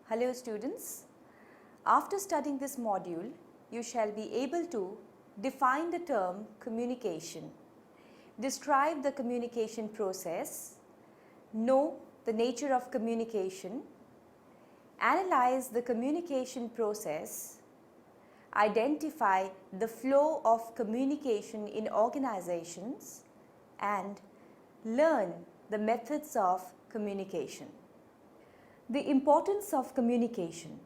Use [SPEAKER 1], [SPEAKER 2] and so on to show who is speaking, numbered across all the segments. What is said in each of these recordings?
[SPEAKER 1] Hello students, after studying this module, you shall be able to define the term communication, describe the communication process, know the nature of communication, analyze the communication process, identify the flow of communication in organizations, and learn the methods of communication. The importance of communication.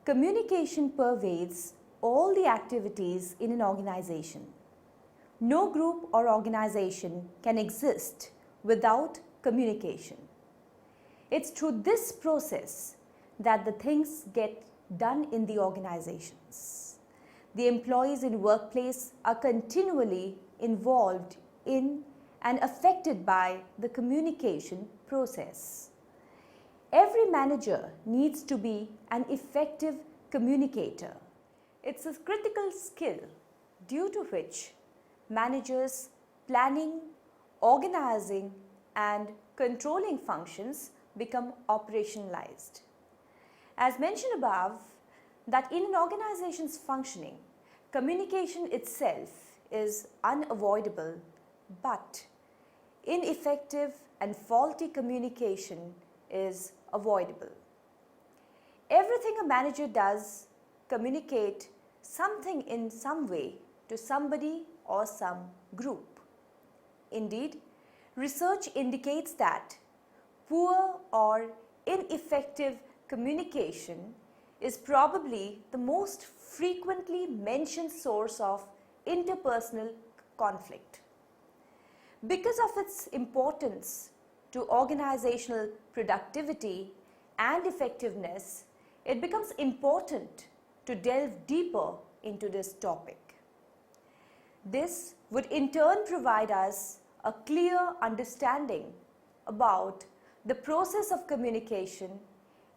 [SPEAKER 1] Communication pervades all the activities in an organization. No group or organization can exist without communication. It's through this process that the things get done in the organizations. The employees in workplace are continually involved in and affected by the communication process. Every manager needs to be an effective communicator. It's a critical skill due to which managers' planning, organizing and controlling functions become operationalized. As mentioned above, that in an organization's functioning, communication itself is unavoidable, but ineffective and faulty communication is avoidable. Everything a manager does communicate something in some way to somebody or some group. Indeed, research indicates that poor or ineffective communication is probably the most frequently mentioned source of interpersonal conflict. Because of its importance to organizational productivity and effectiveness, it becomes important to delve deeper into this topic. This would in turn provide us a clear understanding about the process of communication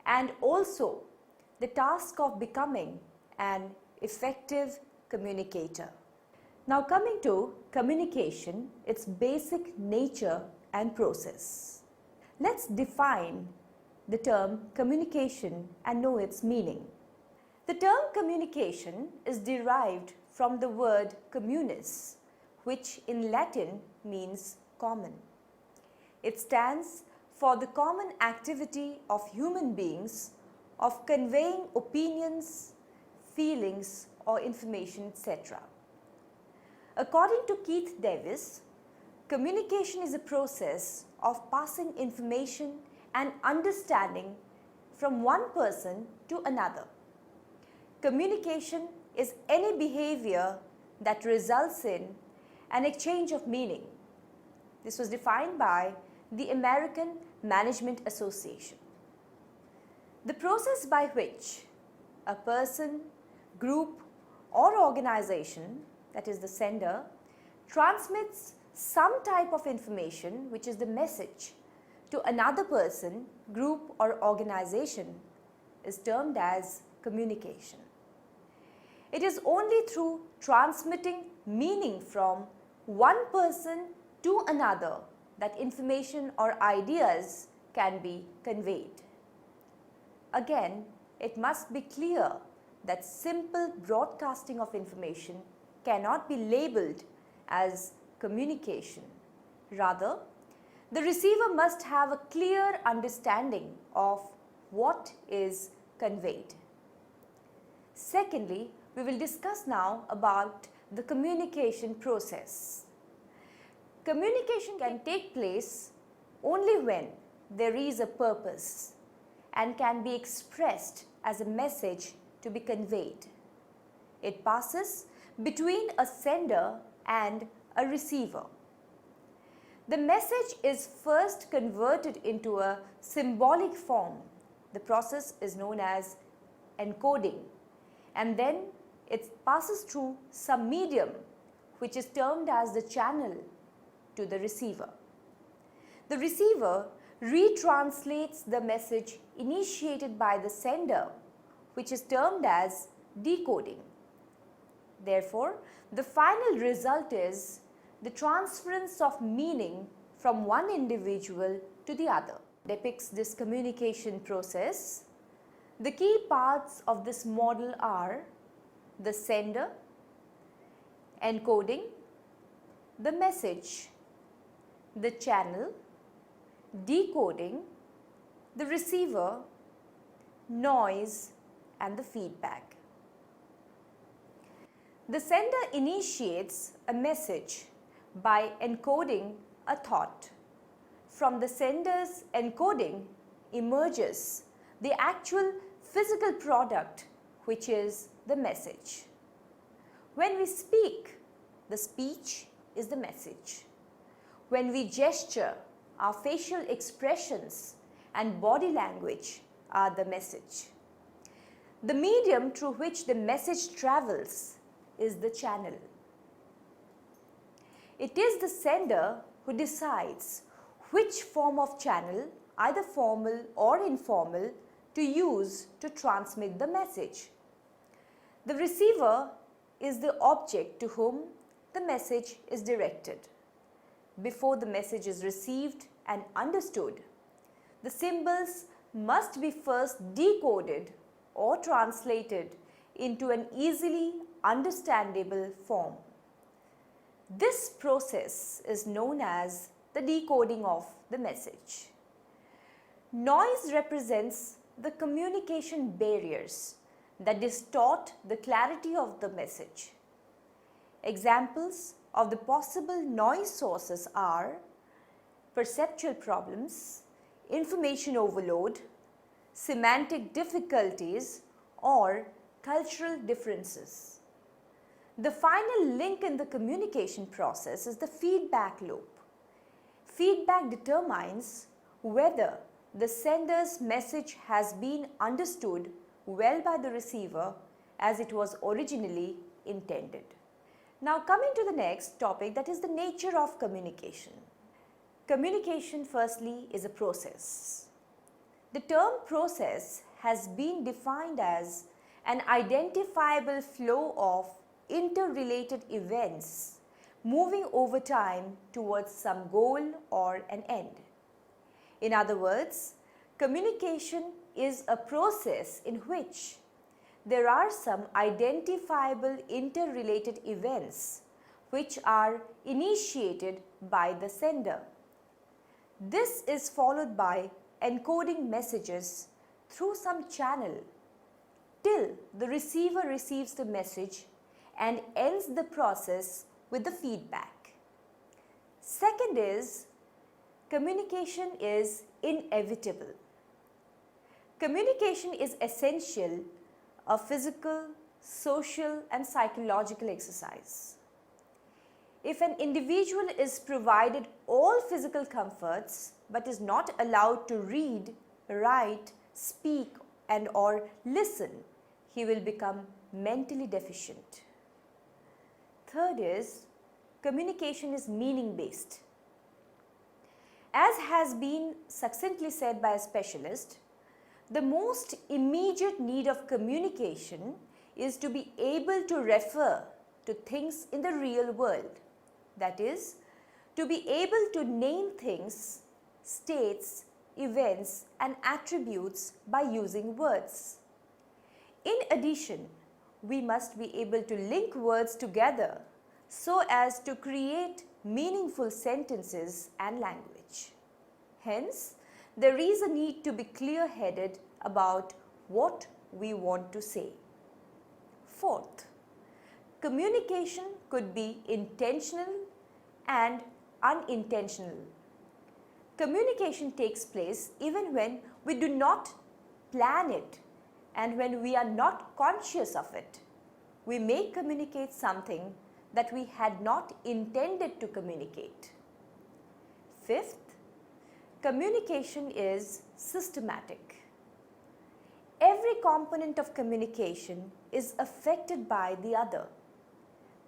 [SPEAKER 1] and also the task of becoming an effective communicator. Now coming to communication, its basic nature and process. Let's define the term communication and know its meaning. The term communication is derived from the word communis, which in Latin means common. It stands for the common activity of human beings of conveying opinions, feelings or information, etc. According to Keith Davis, communication is a process of passing information and understanding from one person to another. Communication is any behavior that results in an exchange of meaning. This was defined by the American Management Association. The process by which a person, group or organization, that is the sender, transmits some type of information, which is the message, to another person, group or organization is termed as communication. It is only through transmitting meaning from one person to another that information or ideas can be conveyed. Again, it must be clear that simple broadcasting of information cannot be labeled as communication. Rather, the receiver must have a clear understanding of what is conveyed. Secondly, we will discuss now about the communication process. Communication can take place only when there is a purpose and can be expressed as a message to be conveyed. It passes between a sender and a receiver. The message is first converted into a symbolic form. The process is known as encoding, and then it passes through some medium which is termed as the channel to the receiver. The receiver retranslates the message initiated by the sender, which is termed as decoding. Therefore, the final result is the transference of meaning from one individual to the other. Depicts this communication process. The key parts of this model are the sender, encoding, the message, the channel, decoding, the receiver, noise, and the feedback. The sender initiates a message by encoding a thought. From the sender's encoding emerges the actual physical product, which is the message. When we speak, the speech is the message. When we gesture, our facial expressions and body language are the message. The medium through which the message travels is the channel. It is the sender who decides which form of channel, either formal or informal, to use to transmit the message. The receiver is the object to whom the message is directed. Before the message is received and understood, the symbols must be first decoded or translated into an easily understandable form. This process is known as the decoding of the message. Noise represents the communication barriers that distort the clarity of the message. Examples of the possible noise sources are perceptual problems, information overload, semantic difficulties, or cultural differences. The final link in the communication process is the feedback loop. Feedback determines whether the sender's message has been understood well by the receiver as it was originally intended. Now coming to the next topic, that is the nature of communication. Communication firstly is a process. The term process has been defined as an identifiable flow of interrelated events moving over time towards some goal or an end. In other words, communication is a process in which there are some identifiable interrelated events which are initiated by the sender. This is followed by encoding messages through some channel till the receiver receives the message and ends the process with the feedback. Second is, communication is inevitable. Communication is essential, a physical, social, and psychological exercise. If an individual is provided all physical comforts but is not allowed to read, write, speak, and or listen, he will become mentally deficient. Third is, communication is meaning-based. As has been succinctly said by a specialist, the most immediate need of communication is to be able to refer to things in the real world. That is, to be able to name things, states, events, and attributes by using words. In addition, we must be able to link words together so as to create meaningful sentences and language. Hence, there is a need to be clear-headed about what we want to say. Fourth, communication could be intentional and unintentional. Communication takes place even when we do not plan it and when we are not conscious of it. We may communicate something that we had not intended to communicate. Fifth, communication is systematic. Every component of communication is affected by the other.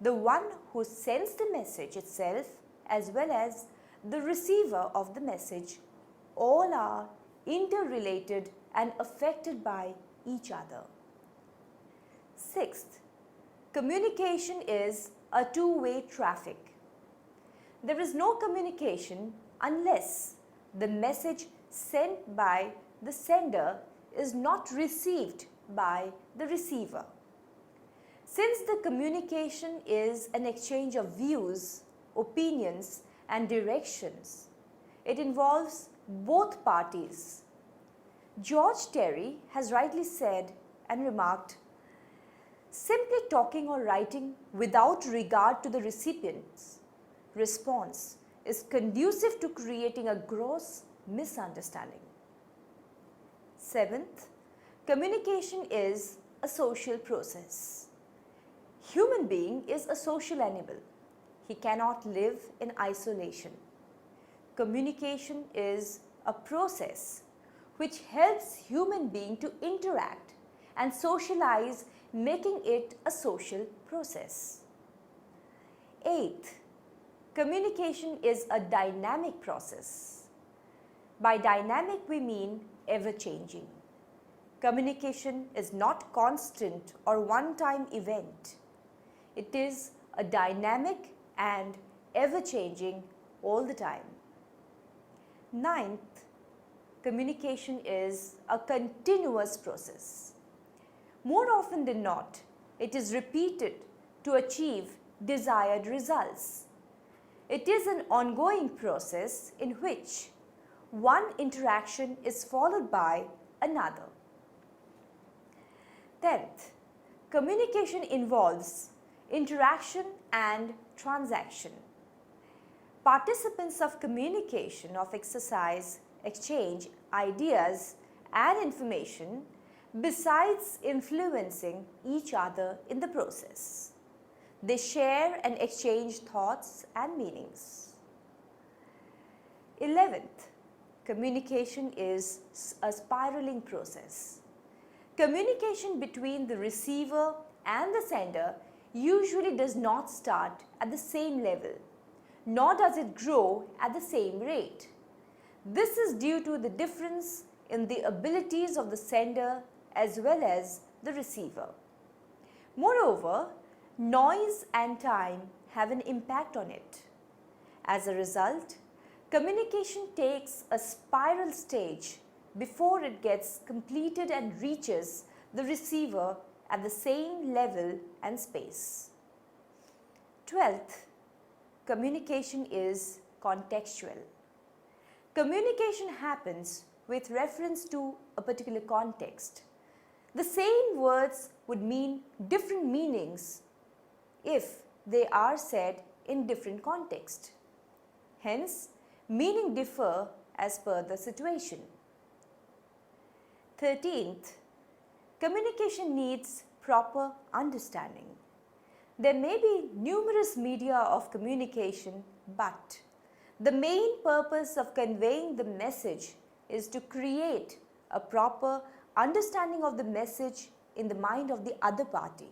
[SPEAKER 1] The one who sends the message itself as well as the receiver of the message all are interrelated and affected by each other. Sixth, communication is a two-way traffic. There is no communication unless the message sent by the sender is not received by the receiver. Since the communication is an exchange of views, opinions, and directions, it involves both parties. George Terry has rightly said and remarked, simply talking or writing without regard to the recipient's response is conducive to creating a gross misunderstanding. Seventh, communication is a social process. Human being is a social animal. He cannot live in isolation. Communication is a process which helps human being to interact and socialize, making it a social process. Eighth, communication is a dynamic process. By dynamic we mean ever-changing. Communication is not constant or one-time event. It is a dynamic and ever-changing all the time. Ninth, communication is a continuous process. More often than not, it is repeated to achieve desired results. It is an ongoing process in which one interaction is followed by another. 10th, communication involves interaction and transaction. Participants of communication of exercise, exchange ideas and information besides influencing each other in the process. They share and exchange thoughts and meanings. 11th, communication is a spiraling process. Communication between the receiver and the sender usually does not start at the same level, nor does it grow at the same rate. This is due to the difference in the abilities of the sender as well as the receiver. Moreover, noise and time have an impact on it. As a result, communication takes a spiral stage before it gets completed and reaches the receiver at the same level and space. 12th, communication is contextual. Communication happens with reference to a particular context. The same words would mean different meanings if they are said in different context. Hence, meaning differ as per the situation. 13th, communication needs proper understanding. There may be numerous media of communication, but the main purpose of conveying the message is to create a proper understanding of the message in the mind of the other party.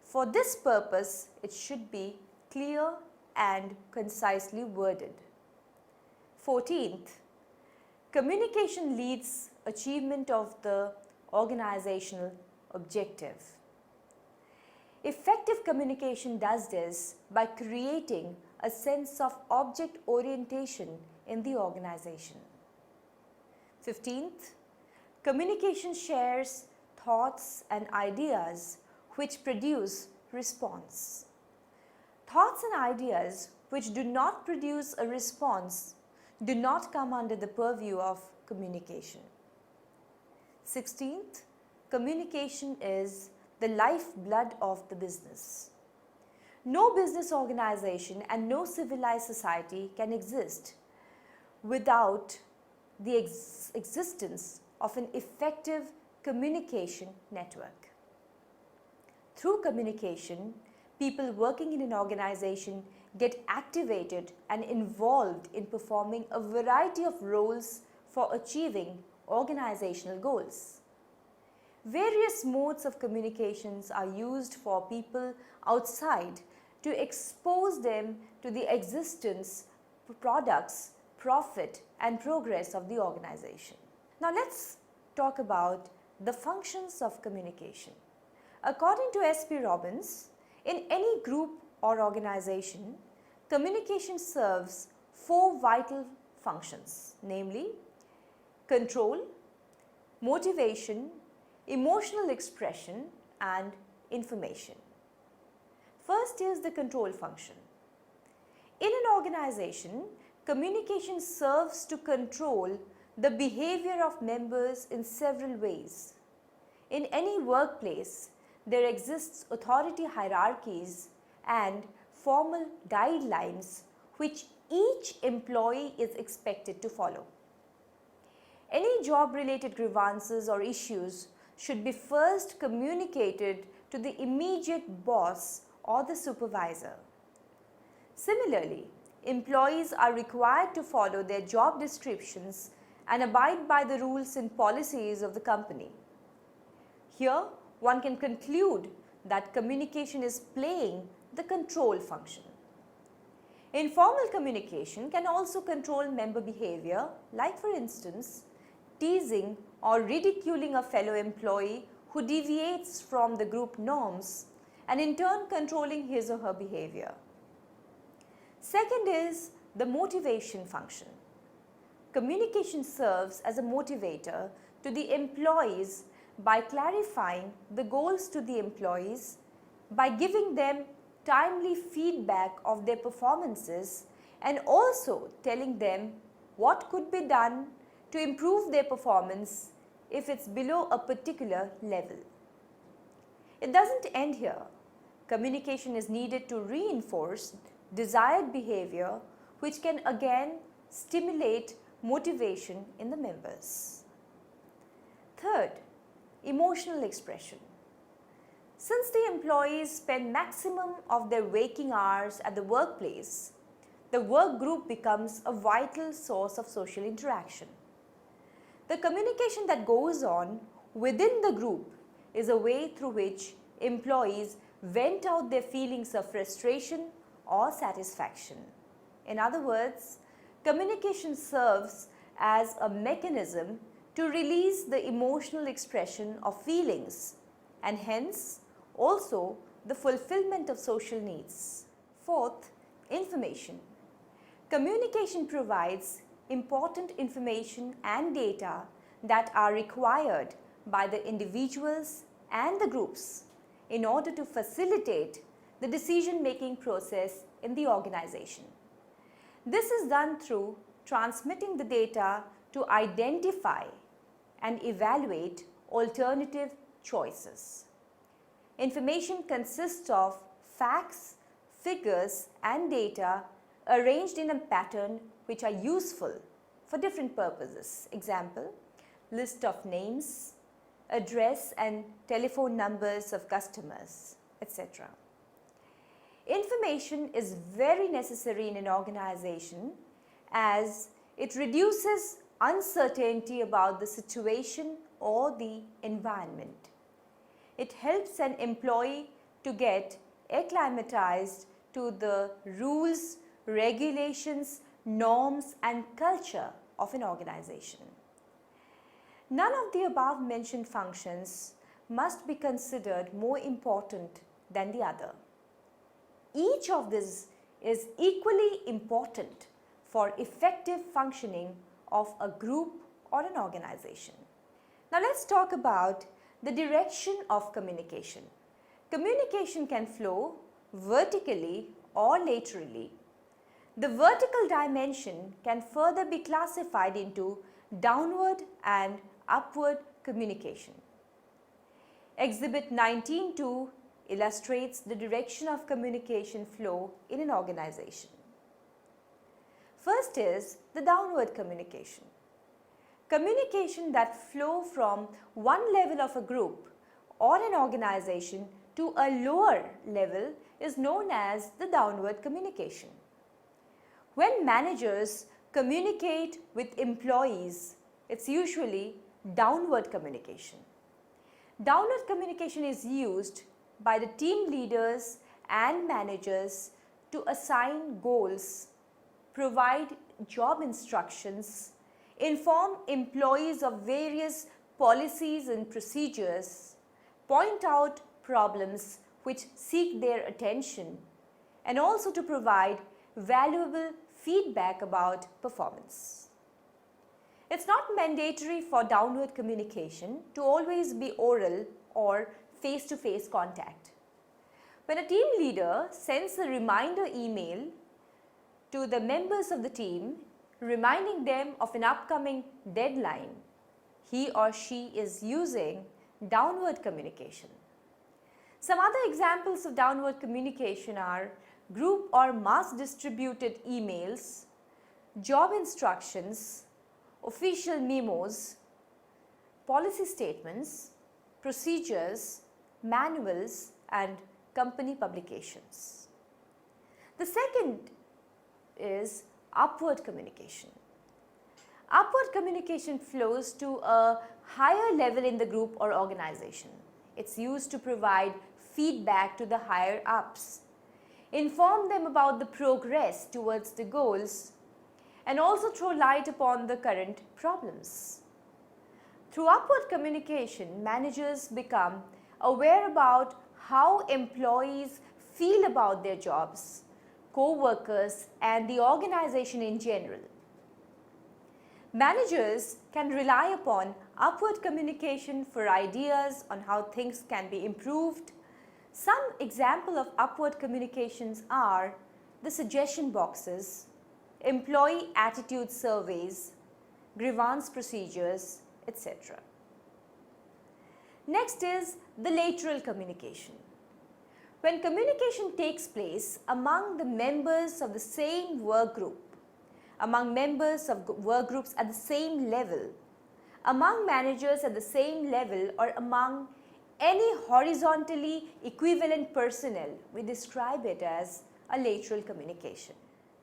[SPEAKER 1] For this purpose, it should be clear and concisely worded. 14th, communication leads achievement of the organizational objective. Effective communication does this by creating a sense of object orientation in the organization. 15th, communication shares thoughts and ideas which produce response. Thoughts and ideas which do not produce a response do not come under the purview of communication. 16th, communication is the lifeblood of the business. No business organization and no civilized society can exist without the existence of an effective communication network. Through communication, people working in an organization get activated and involved in performing a variety of roles for achieving organizational goals. Various modes of communications are used for people outside to expose them to the existence, products, profit and progress of the organization. Now let's talk about the functions of communication. According to S.P. Robbins, in any group or organization, communication serves 4 vital functions, namely control, motivation, emotional expression, and information. First is the control function. In an organization, communication serves to control the behavior of members in several ways. In any workplace, there exists authority hierarchies and formal guidelines which each employee is expected to follow. Any job-related grievances or issues should be first communicated to the immediate boss or the supervisor. Similarly, employees are required to follow their job descriptions and abide by the rules and policies of the company. Here, one can conclude that communication is playing the control function. Informal communication can also control member behavior, like for instance, teasing or ridiculing a fellow employee who deviates from the group norms and in turn controlling his or her behavior. Second is the motivation function. Communication serves as a motivator to the employees by clarifying the goals to the employees, by giving them timely feedback of their performances, and also telling them what could be done to improve their performance if it's below a particular level. It doesn't end here. Communication is needed to reinforce desired behavior, which can again stimulate motivation in the members. Third, emotional expression. Since the employees spend maximum of their waking hours at the workplace, the work group becomes a vital source of social interaction. The communication that goes on within the group is a way through which employees vent out their feelings of frustration or satisfaction. In other words, communication serves as a mechanism to release the emotional expression of feelings and hence also the fulfillment of social needs. Fourth, information. Communication provides important information and data that are required by the individuals and the groups in order to facilitate the decision-making process in the organization. This is done through transmitting the data to identify and evaluate alternative choices. Information consists of facts, figures, and data arranged in a pattern which are useful for different purposes. Example, list of names, address and telephone numbers of customers, etc. Information is very necessary in an organization as it reduces uncertainty about the situation or the environment. It helps an employee to get acclimatized to the rules, regulations, norms, and culture of an organization. None of the above mentioned functions must be considered more important than the other. Each of these is equally important for effective functioning of a group or an organization. Now let's talk about the direction of communication. Communication can flow vertically or laterally. The vertical dimension can further be classified into downward and upward communication. Exhibit 19.2 illustrates the direction of communication flow in an organization. First is the downward communication. Communication that flow from one level of a group or an organization to a lower level is known as the downward communication. When managers communicate with employees, it's usually downward communication. Downward communication is used by the team leaders and managers to assign goals, provide job instructions, inform employees of various policies and procedures, point out problems which seek their attention, and also to provide valuable feedback about performance. It's not mandatory for downward communication to always be oral or face-to-face contact. When a team leader sends a reminder email to the members of the team, reminding them of an upcoming deadline, he or she is using downward communication. Some other examples of downward communication are group or mass distributed emails, job instructions, official memos, policy statements, procedures, manuals, and company publications. The second is upward communication. Upward communication flows to a higher level in the group or organization. It's used to provide feedback to the higher ups, inform them about the progress towards the goals, and also throw light upon the current problems. Through upward communication, managers become aware about how employees feel about their jobs, co-workers, and the organization in general. Managers can rely upon upward communication for ideas on how things can be improved. Some examples of upward communications are the suggestion boxes, employee attitude surveys, grievance procedures, etc. Next is the lateral communication. When communication takes place among the members of the same work group, among members of work groups at the same level, among managers at the same level, or among any horizontally equivalent personnel, we describe it as a lateral communication.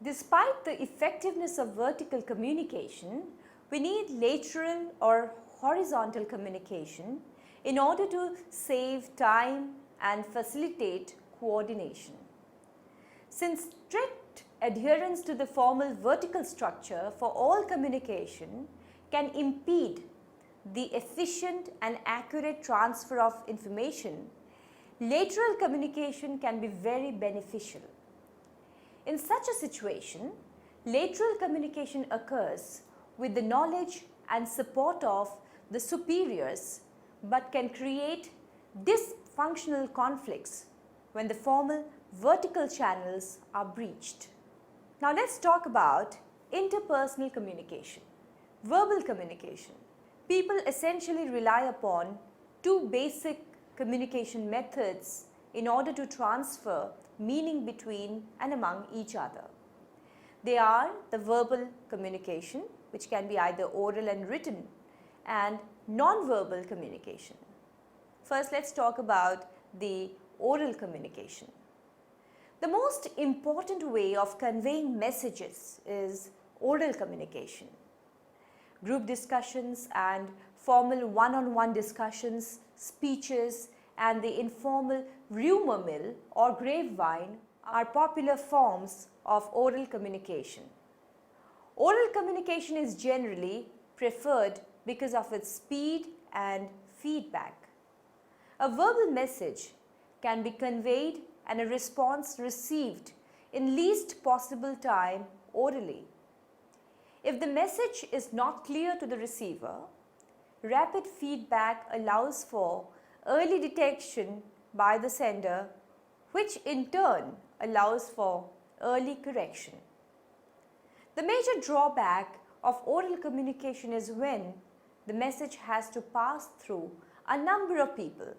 [SPEAKER 1] Despite the effectiveness of vertical communication, we need lateral or horizontal communication in order to save time and facilitate coordination. Since strict adherence to the formal vertical structure for all communication can impede the efficient and accurate transfer of information, lateral communication can be very beneficial. In such a situation, lateral communication occurs with the knowledge and support of the superiors, but can create dysfunctional conflicts when the formal vertical channels are breached. Now let's talk about interpersonal communication. Verbal communication. People essentially rely upon two basic communication methods in order to transfer meaning between and among each other. They are the verbal communication, which can be either oral and written, and non-verbal communication. First, let's talk about the oral communication. The most important way of conveying messages is oral communication. Group discussions and formal one-on-one discussions, speeches, and the informal rumor mill or grapevine are popular forms of oral communication. Oral communication is generally preferred because of its speed and feedback. A verbal message can be conveyed and a response received in least possible time orally. If the message is not clear to the receiver, rapid feedback allows for early detection by the sender, which in turn allows for early correction. The major drawback of oral communication is when the message has to pass through a number of people.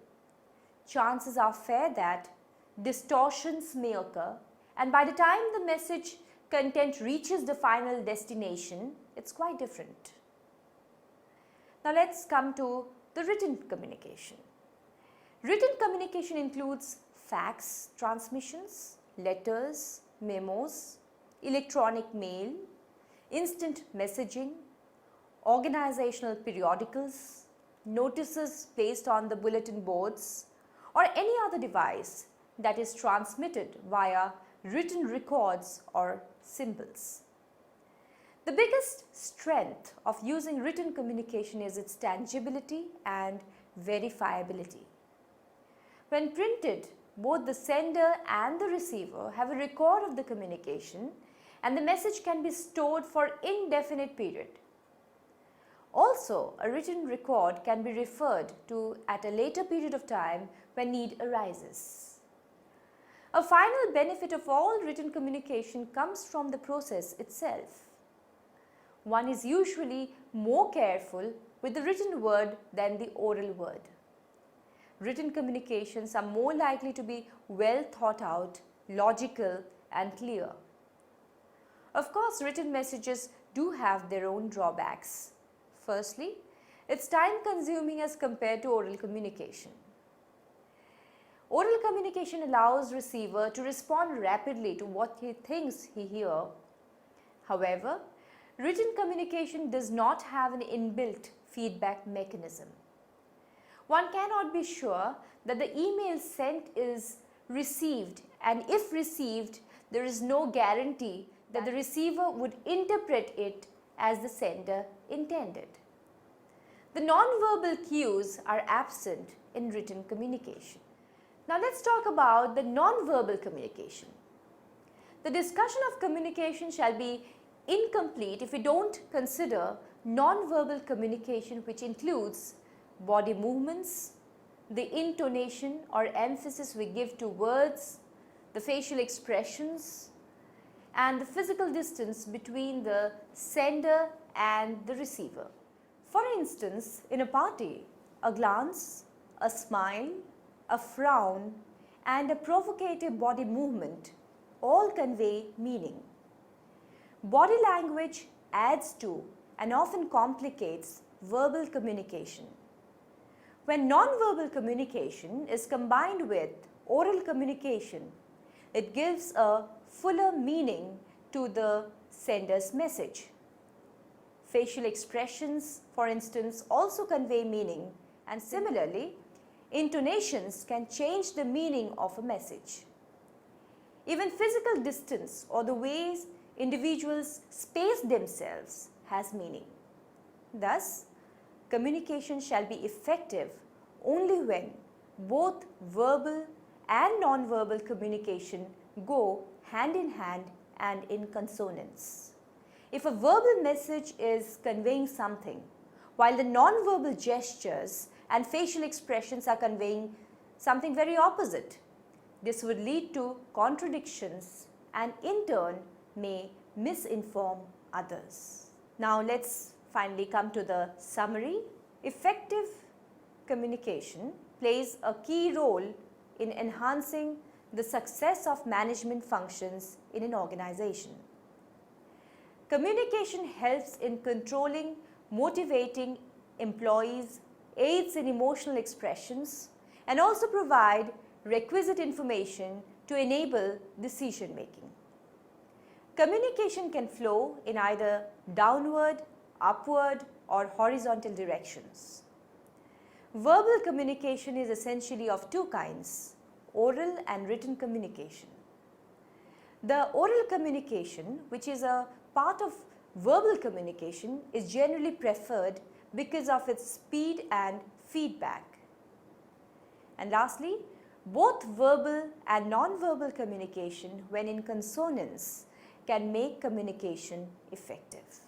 [SPEAKER 1] Chances are fair that distortions may occur, and by the time the message content reaches the final destination, it's quite different. Now let's come to the written communication. Written communication includes fax transmissions, letters, memos, electronic mail, instant messaging, organizational periodicals, notices placed on the bulletin boards, or any other device that is transmitted via written records or symbols. The biggest strength of using written communication is its tangibility and verifiability. When printed, both the sender and the receiver have a record of the communication, and the message can be stored for indefinite period. Also, a written record can be referred to at a later period of time when need arises. A final benefit of all written communication comes from the process itself. One is usually more careful with the written word than the oral word. Written communications are more likely to be well thought out, logical, and clear. Of course, written messages do have their own drawbacks. Firstly, it's time consuming as compared to oral communication. Oral communication allows receiver to respond rapidly to what he thinks he hears. However, written communication does not have an inbuilt feedback mechanism. One cannot be sure that the email sent is received, and if received, there is no guarantee that the receiver would interpret it as the sender intended. The non-verbal cues are absent in written communication. Now let's talk about the non-verbal communication. The discussion of communication shall be incomplete if we don't consider non-verbal communication, which includes body movements, the intonation or emphasis we give to words, the facial expressions, and the physical distance between the sender and the receiver. For instance, in a party, a glance, a smile, a frown, and a provocative body movement all convey meaning. Body language adds to and often complicates verbal communication. When non-verbal communication is combined with oral communication, it gives a fuller meaning to the sender's message. Facial expressions, for instance, also convey meaning, and similarly, intonations can change the meaning of a message. Even physical distance or the ways individuals space themselves has meaning. Thus, communication shall be effective only when both verbal and non-verbal communication go hand in hand and in consonance. If a verbal message is conveying something, while the non-verbal gestures and facial expressions are conveying something very opposite, this would lead to contradictions and in turn may misinform others. Now let's finally come to the summary. Effective communication plays a key role in enhancing the success of management functions in an organization. Communication helps in controlling, motivating employees, aids in emotional expressions, and also provide requisite information to enable decision making. Communication can flow in either downward, upward, or horizontal directions. Verbal communication is essentially of two kinds, oral and written communication. The oral communication, which is a part of verbal communication, is generally preferred because of its speed and feedback. And lastly, both verbal and non-verbal communication, when in consonance, can make communication effective.